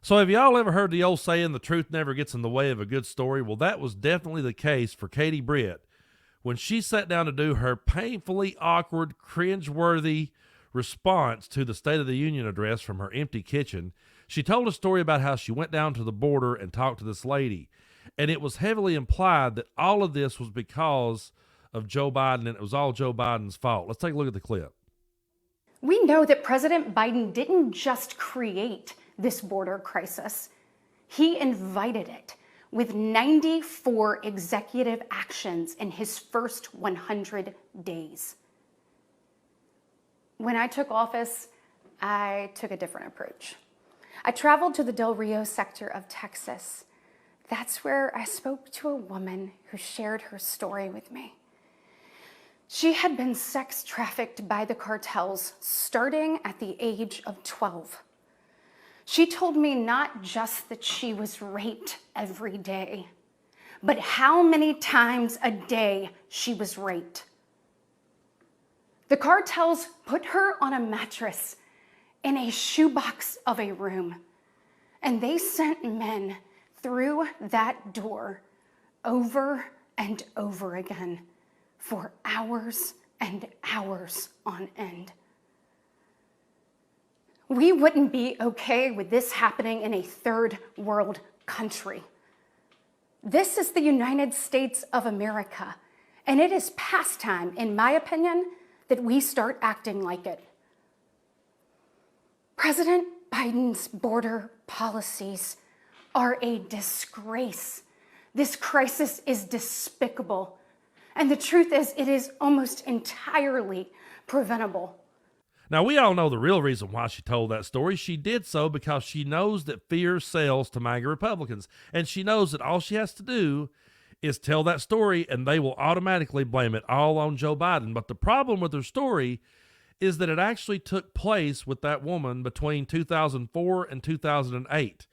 So have y'all ever heard the old saying, the truth never gets in the way of a good story? Well, that was definitely the case for Katie Britt when she sat down to do her painfully awkward, cringe-worthy response to the State of the Union address from her empty kitchen. She told a story about how she went down to the border and talked to this lady. And it was heavily implied that all of this was because of Joe Biden, and it was all Joe Biden's fault. Let's take a look at the clip. We know that President Biden didn't just create this border crisis. He invited it with 94 executive actions in his first 100 days. When I took office, I took a different approach. I traveled to the Del Rio sector of Texas. That's where I spoke to a woman who shared her story with me. She had been sex trafficked by the cartels starting at the age of 12. She told me not just that she was raped every day, but how many times a day she was raped. The cartels put her on a mattress in a shoebox of a room, and they sent men through that door over and over again for hours and hours on end. We wouldn't be okay with this happening in a third world country. This is the United States of America, and it is past time, in my opinion, that we start acting like it. President Biden's border policies are a disgrace. This crisis is despicable. And the truth is, it is almost entirely preventable. Now, we all know the real reason why she told that story. She did so because she knows that fear sells to MAGA Republicans. And she knows that all she has to do is tell that story and they will automatically blame it all on Joe Biden. But the problem with her story is that it actually took place with that woman between 2004 and 2008.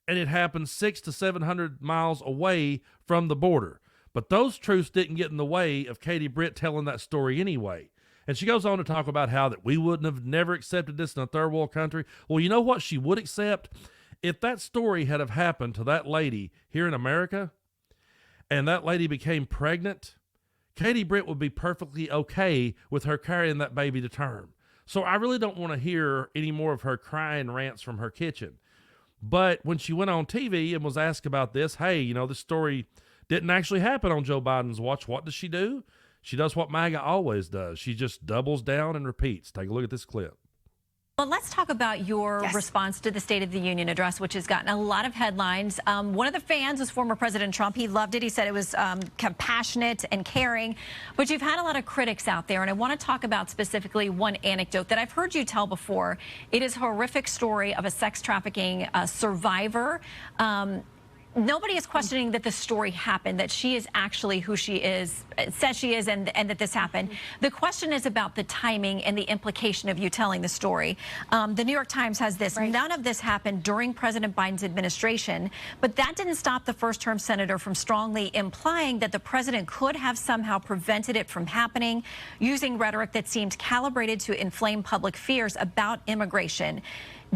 And it happened 600 to 700 miles away from the border. But those truths didn't get in the way of Katie Britt telling that story anyway. And she goes on to talk about how that we wouldn't have never accepted this in a third world country. Well, you know what she would accept? If that story had have happened to that lady here in America and that lady became pregnant, Katie Britt would be perfectly okay with her carrying that baby to term. So I really don't want to hear any more of her crying rants from her kitchen. But when she went on TV and was asked about this, hey, you know, this story didn't actually happen on Joe Biden's watch. What does she do? She does what MAGA always does. She just doubles down and repeats. Take a look at this clip. Well, let's talk about your response to the State of the Union address, which has gotten a lot of headlines. One of the fans was former President Trump. He loved it. He said it was compassionate and caring. But you've had a lot of critics out there, and I want to talk about specifically one anecdote that I've heard you tell before. It is a horrific story of a sex trafficking survivor. Nobody is questioning that the story happened, that she is actually who she is, says she is, and that this happened. The question is about the timing and the implication of you telling the story. The New York Times has this. Right. None of this happened during President Biden's administration, but that didn't stop the first-term senator from strongly implying that the president could have somehow prevented it from happening, using rhetoric that seemed calibrated to inflame public fears about immigration.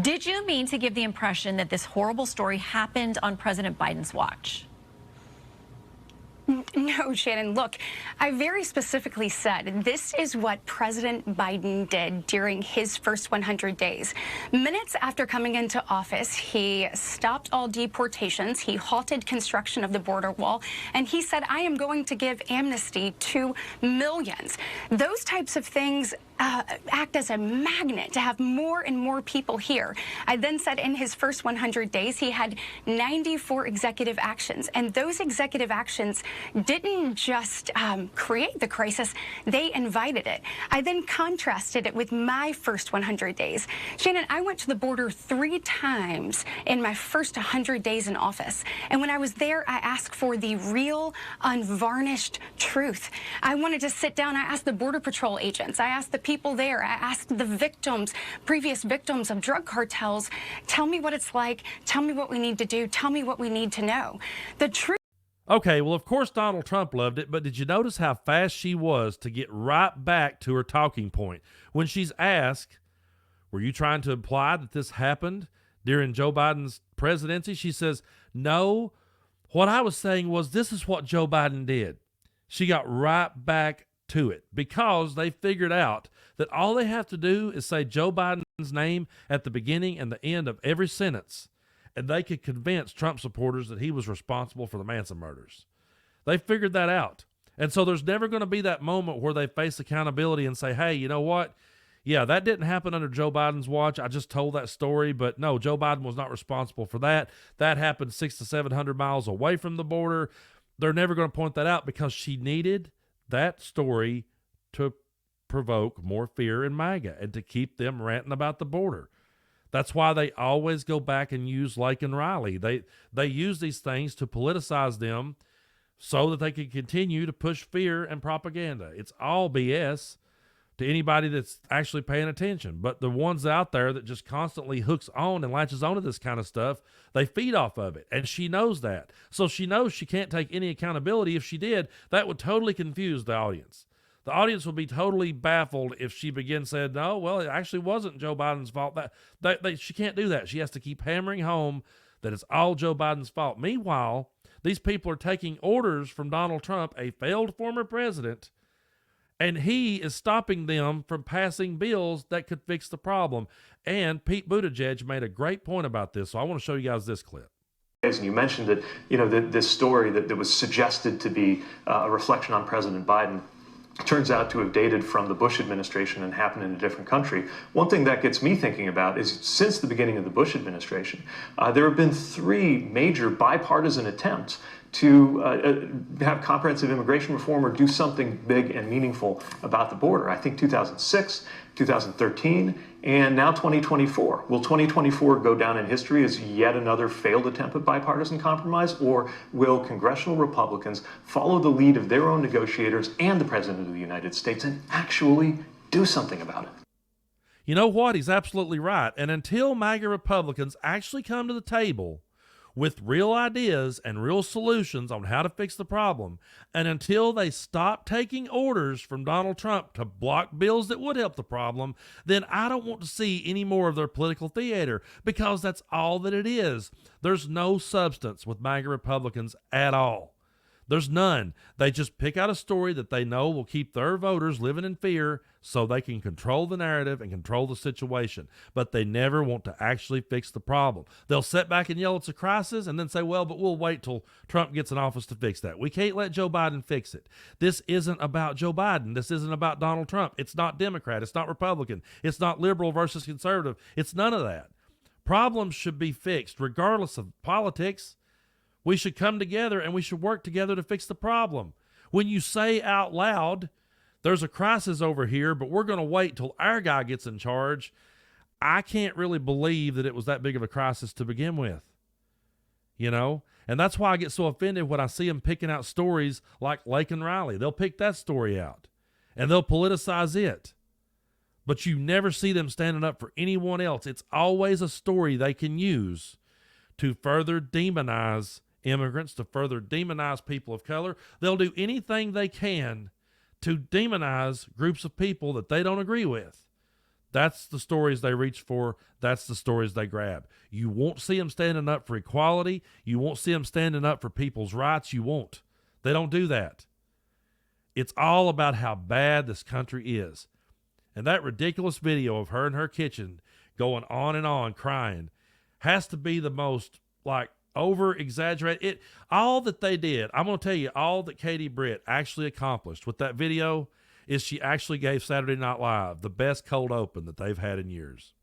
Did you mean to give the impression that this horrible story happened on President Biden's watch? No, Shannon, look, I very specifically said this is what President Biden did during his first 100 days. Minutes after coming into office, he stopped all deportations, he halted construction of the border wall, and he said, I am going to give amnesty to millions. Those types of things act as a magnet to have more and more people here. I then said in his first 100 days, he had 94 executive actions, and those executive actions didn't just create the crisis, they invited it. I then contrasted it with my first 100 days. Shannon, I went to the border 3 times in my first 100 days in office. And when I was there, I asked for the real, unvarnished truth. I wanted to sit down. I asked the Border Patrol agents. I asked the people there. I asked the victims, previous victims of drug cartels, tell me what it's like. Tell me what we need to do. Tell me what we need to know. The truth. Okay, well, of course, Donald Trump loved it, but did you notice how fast she was to get right back to her talking point? When she's asked, were you trying to imply that this happened? during Joe Biden's presidency. She says, no, what I was saying was this is what Joe Biden did. She got right back to it because they figured out that all they have to do is say Joe Biden's name at the beginning and the end of every sentence, and they could convince Trump supporters that he was responsible for the Manson murders. They figured that out. And so there's never going to be that moment where they face accountability and say, hey, you know what? Yeah, that didn't happen under Joe Biden's watch. I just told that story, but no, Joe Biden was not responsible for that. That happened 600 to 700 miles away from the border. They're never going to point that out because she needed that story to provoke more fear in MAGA and to keep them ranting about the border. That's why they always go back and use Lake and Riley. They use these things to politicize them so that they can continue to push fear and propaganda. It's all BS to anybody that's actually paying attention. But the ones out there that just constantly hooks on and latches onto this kind of stuff, they feed off of it. And she knows that. So she knows she can't take any accountability. If she did, that would totally confuse the audience. The audience would be totally baffled if she begins saying, no, well, it actually wasn't Joe Biden's fault. She can't do that. She has to keep hammering home that it's all Joe Biden's fault. Meanwhile, these people are taking orders from Donald Trump, a failed former president, and he is stopping them from passing bills that could fix the problem. And Pete Buttigieg made a great point about this, so I want to show you guys this clip. And you mentioned that, this story that was suggested to be a reflection on President Biden turns out to have dated from the Bush administration and happened in a different country. One thing that gets me thinking about is since the beginning of the Bush administration, there have been 3 major bipartisan attempts to have comprehensive immigration reform or do something big and meaningful about the border. I think 2006, 2013, and now 2024. Will 2024 go down in history as yet another failed attempt at bipartisan compromise, or will congressional Republicans follow the lead of their own negotiators and the President of the United States and actually do something about it? You know what? He's absolutely right. And until MAGA Republicans actually come to the table with real ideas and real solutions on how to fix the problem, and until they stop taking orders from Donald Trump to block bills that would help the problem, then I don't want to see any more of their political theater, because that's all that it is. There's no substance with MAGA Republicans at all. There's none. They just pick out a story that they know will keep their voters living in fear so they can control the narrative and control the situation. But they never want to actually fix the problem. They'll sit back and yell it's a crisis and then say, well, but we'll wait till Trump gets in office to fix that. We can't let Joe Biden fix it. This isn't about Joe Biden. This isn't about Donald Trump. It's not Democrat. It's not Republican. It's not liberal versus conservative. It's none of that. Problems should be fixed regardless of politics. We should come together and we should work together to fix the problem. When you say out loud, there's a crisis over here, but we're going to wait till our guy gets in charge, I can't really believe that it was that big of a crisis to begin with. And that's why I get so offended when I see them picking out stories like Lake and Riley. They'll pick that story out and they'll politicize it. But you never see them standing up for anyone else. It's always a story they can use to further demonize immigrants, to further demonize people of color. They'll do anything they can to demonize groups of people that they don't agree with. That's the stories they reach for. That's the stories they grab. You won't see them standing up for equality. You won't see them standing up for people's rights. You won't. They don't do that. It's all about how bad this country is. And that ridiculous video of her in her kitchen going on and on crying has to be the most over exaggerated. All that they did, I'm going to tell you, all that Katie Britt actually accomplished with that video is she actually gave Saturday Night Live the best cold open that they've had in years.